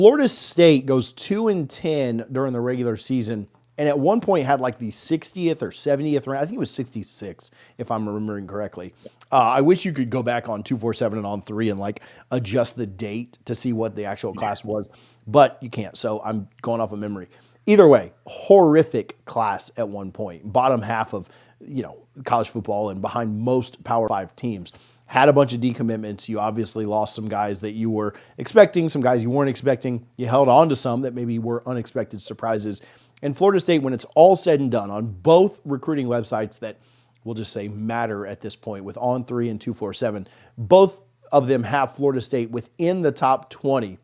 Florida State goes 2-10 during the regular season, and at one point had like the 60th or 70th rank. I think it was 66, if I'm remembering correctly. I wish you could go back on 247 and on 3 and like adjust the date to see what the actual class was, but you can't. So I'm going off of memory. Either way, horrific class at one point. Bottom half of college football and behind most Power 5 teams. Had a bunch of decommitments. You obviously lost some guys that you were expecting, some guys you weren't expecting. You held on to some that maybe were unexpected surprises. And Florida State, when it's all said and done on both recruiting websites that we'll just say matter at this point with On3 and 247, both of them have Florida State within the top 20.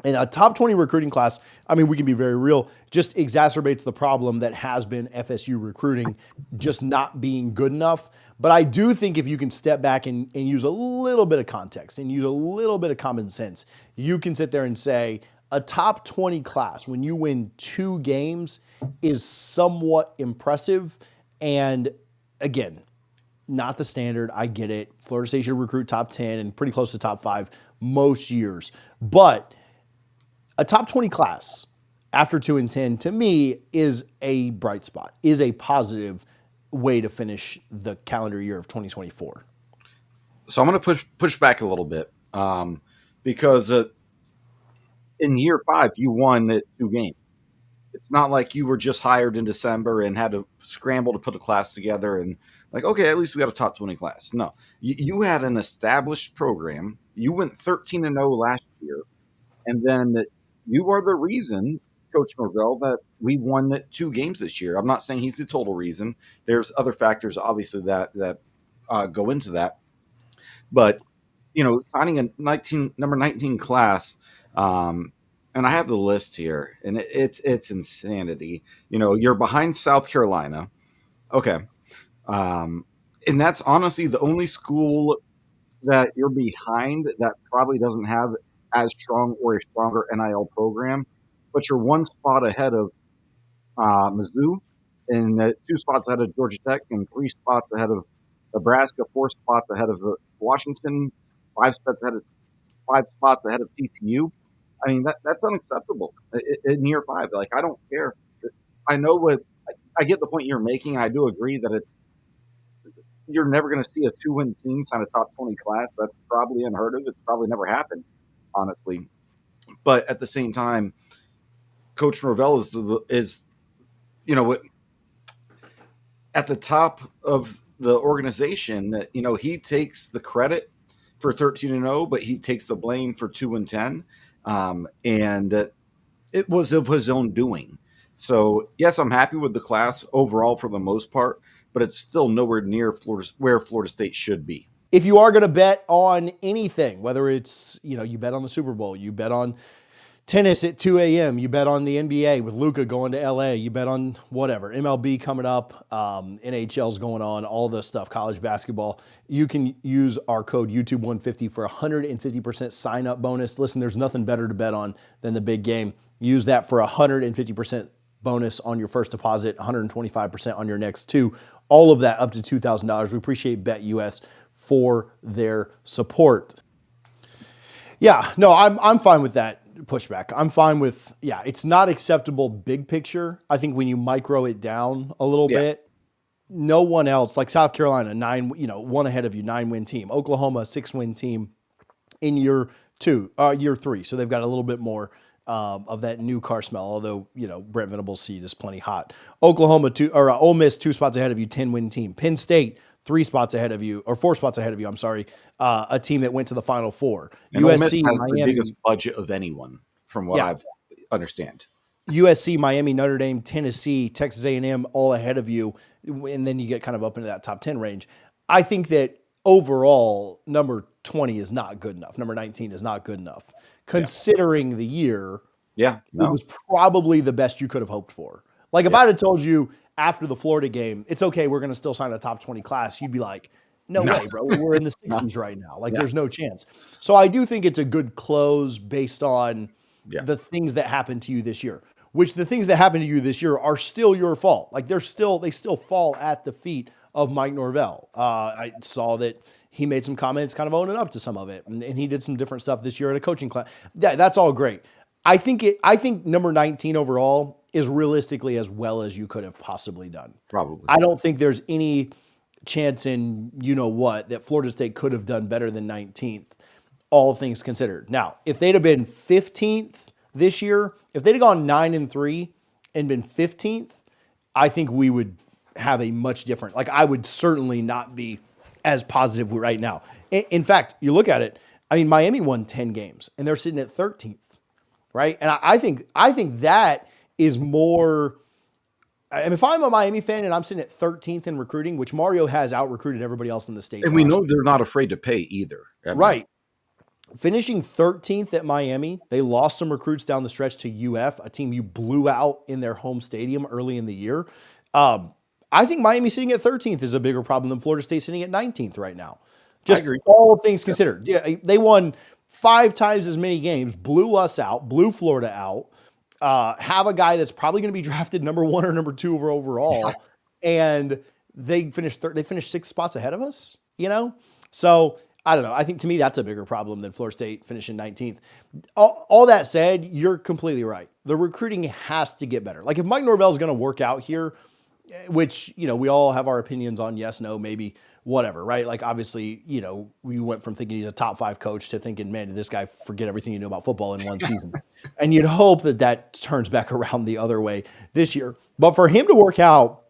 And a top 20 recruiting class, I mean, we can be very real, just exacerbates the problem that has been FSU recruiting just not being good enough. But I do think if you can step back and use a little bit of context and use a little bit of common sense, you can sit there and say a top 20 class, when you win 2 games, is somewhat impressive. And again, not the standard. I get it. Florida State should recruit top 10 and pretty close to top 5 most years. But a top 20 class after 2-10 to me is a bright spot, is a positive way to finish the calendar year of 2024. So I'm going to push back a little bit because in year 5 you won 2 games. It's not like you were just hired in December and had to scramble to put a class together and like, okay, at least we got a top 20 class. No, you had an established program. You went 13-0 last year, and then you are the reason, Coach Norvell, that we won 2 games this year. I'm not saying he's the total reason. There's other factors, obviously, that go into that. But, signing a number 19 class, and I have the list here, and it's insanity. You're behind South Carolina. Okay. And that's honestly the only school that you're behind that probably doesn't have as strong or a stronger NIL program, but you're 1 spot ahead of Mizzou, and 2 spots ahead of Georgia Tech, and 3 spots ahead of Nebraska, 4 spots ahead of Washington, 5 spots ahead of TCU. I mean, that's unacceptable in year 5. Like, I don't care. I know I get the point you're making. I do agree that you're never going to see a 2-win team sign a top 20 class. That's probably unheard of. It's probably never happened, honestly. But at the same time, Coach Norvell is at the top of the organization. He takes the credit for 13-0, but he takes the blame for 2-10, and it was of his own doing. So yes, I'm happy with the class overall for the most part, but it's still nowhere near where Florida State should be. If you are going to bet on anything, whether it's, you bet on the Super Bowl, you bet on tennis at 2 a.m., you bet on the NBA with Luka going to LA, you bet on whatever, MLB coming up, NHL's going on, all this stuff, college basketball, you can use our code YouTube150 for 150% sign-up bonus. Listen, there's nothing better to bet on than the big game. Use that for 150% bonus on your first deposit, 125% on your next 2. All of that up to $2,000. We appreciate BetUS for their support. Yeah, no, I'm fine with that pushback. I'm fine with, it's not acceptable big picture. I think when you micro it down a little bit, no one else, like South Carolina, 1 ahead of you, 9-win team. Oklahoma, 6-win team in year 3. So they've got a little bit more of that new car smell, although, Brent Venables' seat is plenty hot. Oklahoma, Ole Miss, 2 spots ahead of you, 10-win team. Penn State, 3 spots ahead of you, or 4 spots ahead of you, I'm sorry, a team that went to the Final Four. And USC, Miami, the biggest budget of anyone, from what I've understand. USC, Miami, Notre Dame, Tennessee, Texas A&M, all ahead of you, and then you get kind of up into that top 10 range. I think that overall, number 20 is not good enough. Number 19 is not good enough. Considering the year, it was probably the best you could have hoped for. Like, if I'd have told you after the Florida game, it's okay, we're going to still sign a top 20 class, you'd be like, no way, bro. We're in the 60s right now. Like, there's no chance. So I do think it's a good close based on the things that happened to you this year, which the things that happened to you this year are still your fault. Like, they still fall at the feet of Mike Norvell. I saw that he made some comments kind of owning up to some of it, and he did some different stuff this year at a coaching class. That's all great. I think number 19 overall is realistically as well as you could have possibly done. Probably. I don't think there's any chance in you know what that Florida State could have done better than 19th, all things considered. Now, if they'd have been 15th this year, if they'd have gone 9-3 and been 15th, I think we would have a much different. Like I would certainly not be as positive right now. In fact, you look at it. I mean, Miami won 10 games and they're sitting at 13th, right? And I think that is more. I mean, if I'm a Miami fan and I'm sitting at 13th in recruiting, which Mario has out recruited everybody else in the state, And we know they're not afraid to pay either. right? Finishing 13th at Miami, they lost some recruits down the stretch to UF, a team you blew out in their home stadium early in the year. I think Miami sitting at 13th is a bigger problem than Florida State sitting at 19th right now. Just all things considered. Yeah, they won 5 times as many games, blew us out, blew Florida out. Have a guy that's probably going to be drafted number 1 or number 2 overall, and they finished 6 spots ahead of us. You know, so I don't know. I think to me that's a bigger problem than Florida State finishing 19th. All that said, you're completely right. The recruiting has to get better. Like if Mike Norvell is going to work out here, which, you know, we all have our opinions on yes, no, maybe, whatever, right? Like obviously, you know, we went from thinking he's a top 5 coach to thinking, man, did this guy forget everything he knew about football in one season? And you'd hope that that turns back around the other way this year. But for him to work out,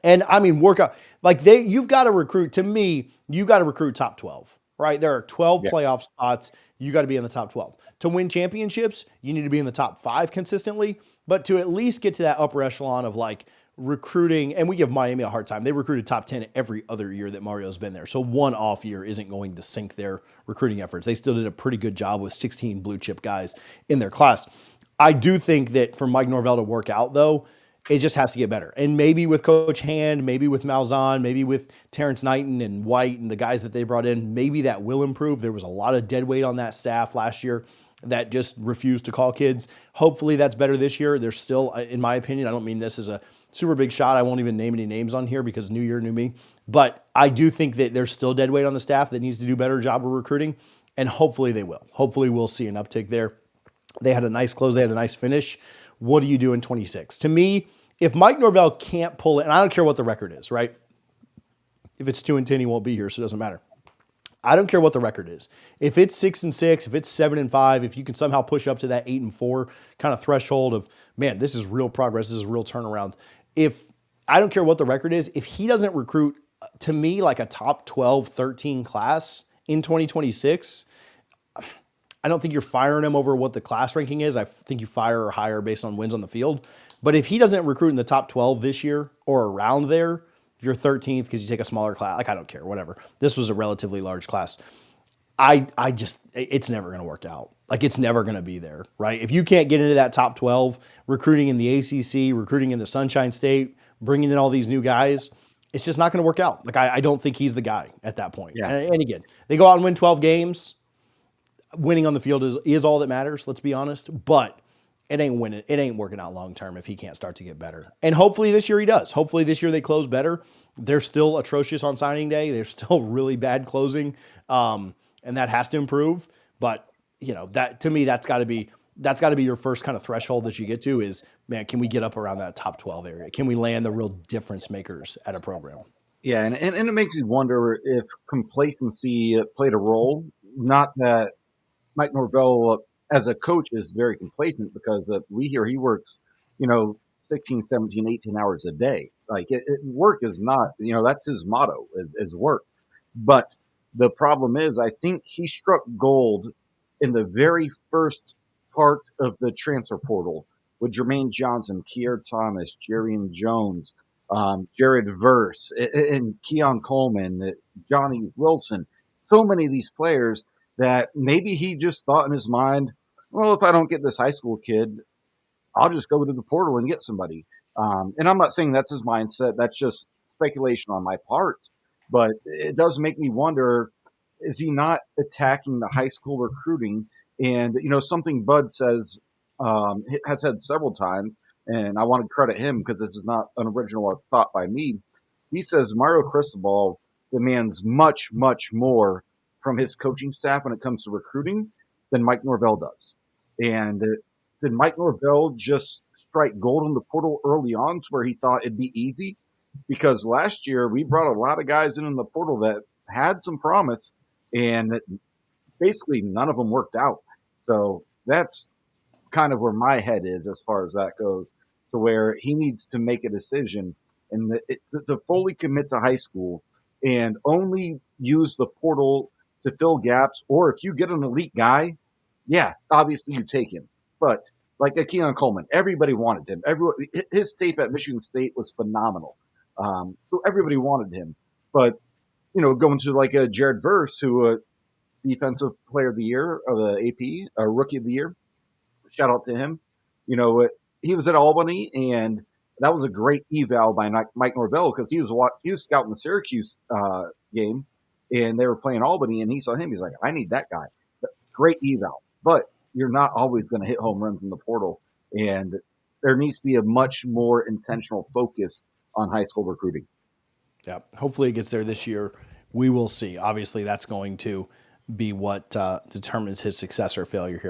and I mean, work out, like you've got to recruit, to me, you got to recruit top 12, right? There are 12 playoff spots. You got to be in the top 12. To win championships, you need to be in the top 5 consistently, but to at least get to that upper echelon of like recruiting, and we give Miami a hard time. They recruited top 10 every other year that Mario's been there. So one off year isn't going to sink their recruiting efforts. They still did a pretty good job with 16 blue chip guys in their class. I do think that for Mike Norvell to work out though, it just has to get better. And maybe with Coach Hand, maybe with Malzahn, maybe with Terrence Knighton and White and the guys that they brought in, maybe that will improve. There was a lot of dead weight on that staff last year that just refused to call kids. Hopefully that's better this year. There's still, in my opinion, I don't mean this as a super big shot. I won't even name any names on here because new year, new me. But I do think that there's still dead weight on the staff that needs to do a better job of recruiting. And hopefully they will. Hopefully we'll see an uptick there. They had a nice close. They had a nice finish. What do you do in 26? To me, if Mike Norvell can't pull it, and I don't care what the record is, right? If it's 2-10, he won't be here, so it doesn't matter. I don't care what the record is. If it's 6-6, if it's 7-5, if you can somehow push up to that 8-4 kind of threshold of, man, this is real progress, this is a real turnaround. I don't care what the record is, if he doesn't recruit, to me, like a top 12, 13 class in 2026, I don't think you're firing him over what the class ranking is. I think you fire or hire based on wins on the field. But if he doesn't recruit in the top 12 this year or around there, if you're 13th because you take a smaller class, like I don't care, whatever. This was a relatively large class. It's never going to work out. Like it's never going to be there, right? If you can't get into that top 12, recruiting in the ACC, recruiting in the Sunshine State, bringing in all these new guys, it's just not going to work out. Like I don't think he's the guy at that point. Yeah. And again, they go out and win 12 games. Winning on the field is all that matters, let's be honest. But it ain't winning. It ain't working out long term if he can't start to get better. And hopefully this year he does. Hopefully this year they close better. They're still atrocious on signing day. They're still really bad closing, and that has to improve. But you know that to me that's got to be your first kind of threshold that you get to is, man, can we get up around that top 12 area? Can we land the real difference makers at a program? Yeah, and it makes me wonder if complacency played a role. Not that Mike Norvell, as a coach, is very complacent because we hear he works, 16, 17, 18 hours a day. Like work is not, that's his motto is work. But the problem is, I think he struck gold in the very first part of the transfer portal with Jermaine Johnson, Kier Thomas, Jerian Jones, Jared Verse, and Keon Coleman, Johnny Wilson. So many of these players that maybe he just thought in his mind, well, if I don't get this high school kid, I'll just go to the portal and get somebody. And I'm not saying that's his mindset. That's just speculation on my part. But it does make me wonder, is he not attacking the high school recruiting? And, something Bud says, has said several times, and I want to credit him because this is not an original thought by me. He says Mario Cristobal demands much, much more from his coaching staff when it comes to recruiting than Mike Norvell does. And did Mike Norvell just strike gold in the portal early on to where he thought it'd be easy? Because last year we brought a lot of guys in the portal that had some promise, and basically none of them worked out. So that's kind of where my head is as far as that goes, to where he needs to make a decision and to fully commit to high school and only use the portal to fill gaps. Or if you get an elite guy, yeah, obviously you take him. But like a Keon Coleman, everybody wanted him. Everyone, his tape at Michigan State was phenomenal. So everybody wanted him. But going to like a Jared Verse, who defensive player of the year of the AP, rookie of the year, shout out to him. You know, he was at Albany, and that was a great eval by Mike Norvell because he was scouting the Syracuse game, and they were playing Albany, and he saw him. He's like, I need that guy. Great eval, but you're not always going to hit home runs in the portal, and there needs to be a much more intentional focus on high school recruiting. Yeah, hopefully it gets there this year. We will see. Obviously, that's going to be what determines his success or failure here.